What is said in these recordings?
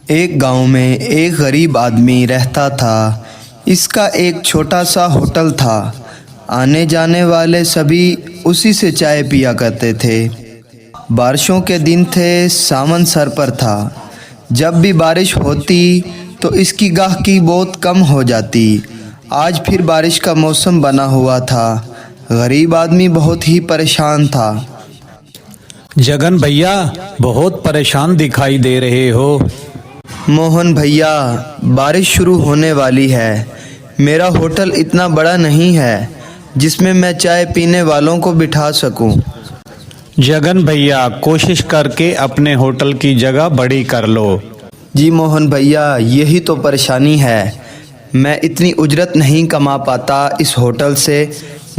एक गांव में एक गरीब आदमी रहता था। इसका एक छोटा सा होटल था। आने जाने वाले सभी उसी से चाय पिया करते थे। बारिशों के दिन थे, सावन सर पर था। जब भी बारिश होती तो इसकी गाहकी बहुत कम हो जाती। आज फिर बारिश का मौसम बना हुआ था। गरीब आदमी बहुत ही परेशान था। जगन भैया, बहुत परेशान दिखाई दे रहे हो। मोहन भैया, बारिश शुरू होने वाली है। मेरा होटल इतना बड़ा नहीं है जिसमें मैं चाय पीने वालों को बिठा सकूं। जगन भैया, कोशिश करके अपने होटल की जगह बड़ी कर लो। जी मोहन भैया, यही तो परेशानी है। मैं इतनी उजरत नहीं कमा पाता। इस होटल से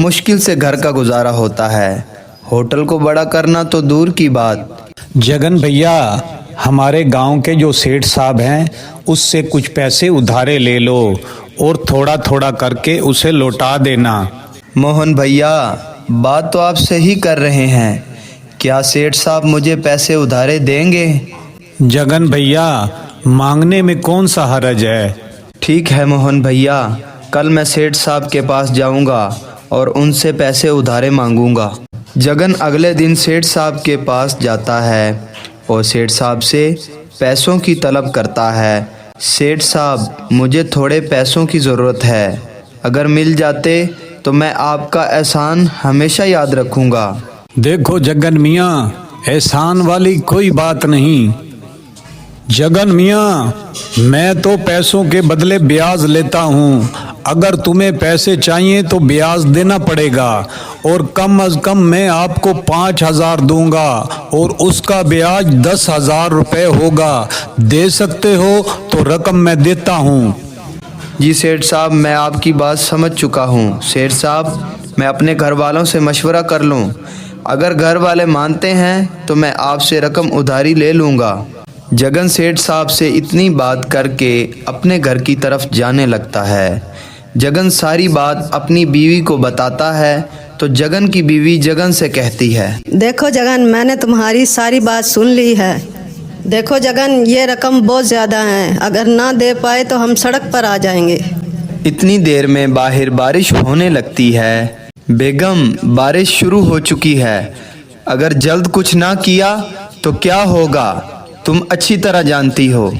मुश्किल से घर का गुजारा होता है। होटल को बड़ा करना तो दूर की बात। जगन भैया, हमारे गांव के जो सेठ साहब हैं उससे कुछ पैसे उधारे ले लो और थोड़ा थोड़ा करके उसे लौटा देना। मोहन भैया, बात तो आप सही कर रहे हैं। क्या सेठ साहब मुझे पैसे उधारे देंगे? जगन भैया, मांगने में कौन सा हरज है। ठीक है मोहन भैया, कल मैं सेठ साहब के पास जाऊंगा और उनसे पैसे उधारे मांगूंगा। जगन अगले दिन सेठ साहब के पास जाता है और सेठ साहब से पैसों की तलब करता है। सेठ साहब, मुझे थोड़े पैसों की ज़रूरत है। अगर मिल जाते तो मैं आपका एहसान हमेशा याद रखूंगा। देखो जगन मियाँ, एहसान वाली कोई बात नहीं। जगन मियाँ, मैं तो पैसों के बदले ब्याज लेता हूँ। अगर तुम्हें पैसे चाहिए तो ब्याज देना पड़ेगा और कम अज कम मैं आपको 5,000 दूंगा और उसका ब्याज 10,000 रुपये होगा। दे सकते हो तो रकम मैं देता हूँ। जी सेठ साहब, मैं आपकी बात समझ चुका हूँ। सेठ साहब, मैं अपने घर वालों से मशवरा कर लूँ। अगर घर वाले मानते हैं तो मैं आपसे रकम उधारी ले लूँगा। जगन सेठ साहब से इतनी बात करके अपने घर की तरफ जाने लगता है। जगन सारी बात अपनी बीवी को बताता है तो जगन की बीवी जगन से कहती है, देखो जगन, मैंने तुम्हारी सारी बात सुन ली है। देखो जगन, ये रकम बहुत ज़्यादा है। अगर ना दे पाए तो हम सड़क पर आ जाएंगे। इतनी देर में बाहर बारिश होने लगती है। बेगम, बारिश शुरू हो चुकी है। अगर जल्द कुछ ना किया तो क्या होगा, तुम अच्छी तरह जानती हो।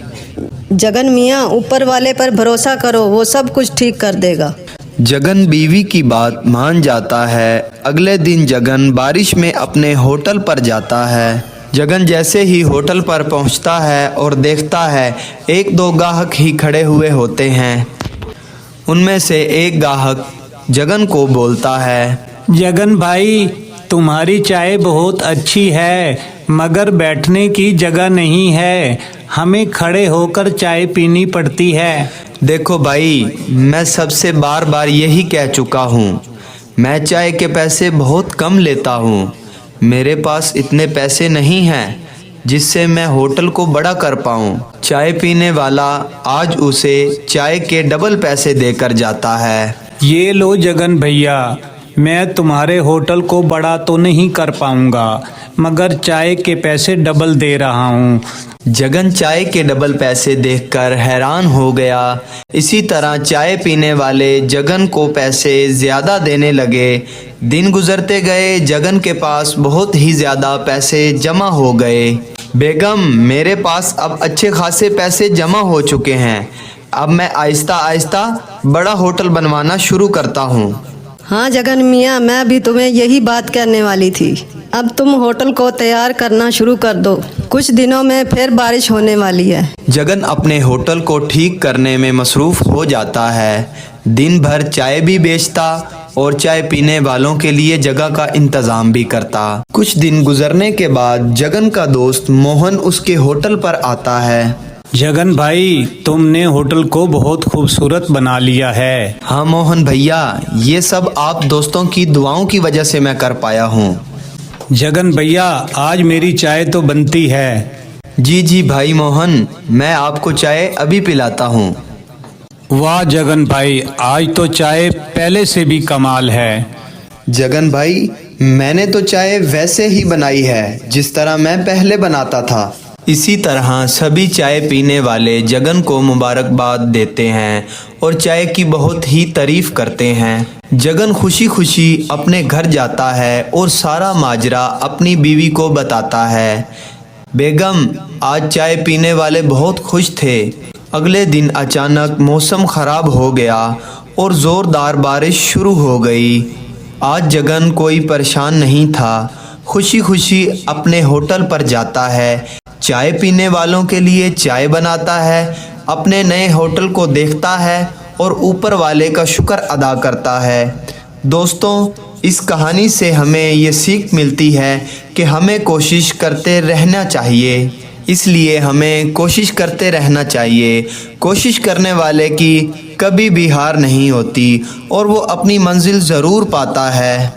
जगन मियाँ, ऊपर वाले पर भरोसा करो, वो सब कुछ ठीक कर देगा। जगन बीवी की बात मान जाता है। अगले दिन जगन बारिश में अपने होटल पर जाता है। जगन जैसे ही होटल पर पहुंचता है और देखता है एक दो ग्राहक ही खड़े हुए होते हैं। उनमें से एक ग्राहक जगन को बोलता है, जगन भाई, तुम्हारी चाय बहुत अच्छी है मगर बैठने की जगह नहीं है। हमें खड़े होकर चाय पीनी पड़ती है। देखो भाई, मैं सबसे बार बार यही कह चुका हूँ। मैं चाय के पैसे बहुत कम लेता हूँ। मेरे पास इतने पैसे नहीं हैं जिससे मैं होटल को बड़ा कर पाऊँ। चाय पीने वाला आज उसे चाय के डबल पैसे देकर जाता है। ये लो जगन भैया, मैं तुम्हारे होटल को बड़ा तो नहीं कर पाऊंगा मगर चाय के पैसे डबल दे रहा हूँ। जगन चाय के डबल पैसे देखकर हैरान हो गया। इसी तरह चाय पीने वाले जगन को पैसे ज़्यादा देने लगे। दिन गुजरते गए, जगन के पास बहुत ही ज़्यादा पैसे जमा हो गए। बेगम, मेरे पास अब अच्छे खासे पैसे जमा हो चुके हैं। अब मैं आहिस्ता आहिस्ता बड़ा होटल बनवाना शुरू करता हूँ। हाँ जगन मियाँ, मैं भी तुम्हें यही बात कहने वाली थी। अब तुम होटल को तैयार करना शुरू कर दो। कुछ दिनों में फिर बारिश होने वाली है। जगन अपने होटल को ठीक करने में मसरूफ़ हो जाता है। दिन भर चाय भी बेचता और चाय पीने वालों के लिए जगह का इंतज़ाम भी करता। कुछ दिन गुजरने के बाद जगन का दोस्त मोहन उसके होटल पर आता है। जगन भाई, तुमने होटल को बहुत खूबसूरत बना लिया है। हाँ मोहन भैया, ये सब आप दोस्तों की दुआओं की वजह से मैं कर पाया हूँ। जगन भैया, आज मेरी चाय तो बनती है। जी जी भाई मोहन, मैं आपको चाय अभी पिलाता हूँ। वाह जगन भाई, आज तो चाय पहले से भी कमाल है। जगन भाई, मैंने तो चाय वैसे ही बनाई है जिस तरह मैं पहले बनाता था। इसी तरह सभी चाय पीने वाले जगन को मुबारकबाद देते हैं और चाय की बहुत ही तारीफ करते हैं। जगन खुशी खुशी अपने घर जाता है और सारा माजरा अपनी बीवी को बताता है। बेगम, आज चाय पीने वाले बहुत खुश थे। अगले दिन अचानक मौसम खराब हो गया और ज़ोरदार बारिश शुरू हो गई। आज जगन कोई परेशान नहीं था, खुशी खुशी अपने होटल पर जाता है, चाय पीने वालों के लिए चाय बनाता है, अपने नए होटल को देखता है और ऊपर वाले का शुक्र अदा करता है। दोस्तों, इस कहानी से हमें ये सीख मिलती है कि हमें कोशिश करते रहना चाहिए, इसलिए हमें कोशिश करते रहना चाहिए। कोशिश करने वाले की कभी भी हार नहीं होती और वो अपनी मंजिल ज़रूर पाता है।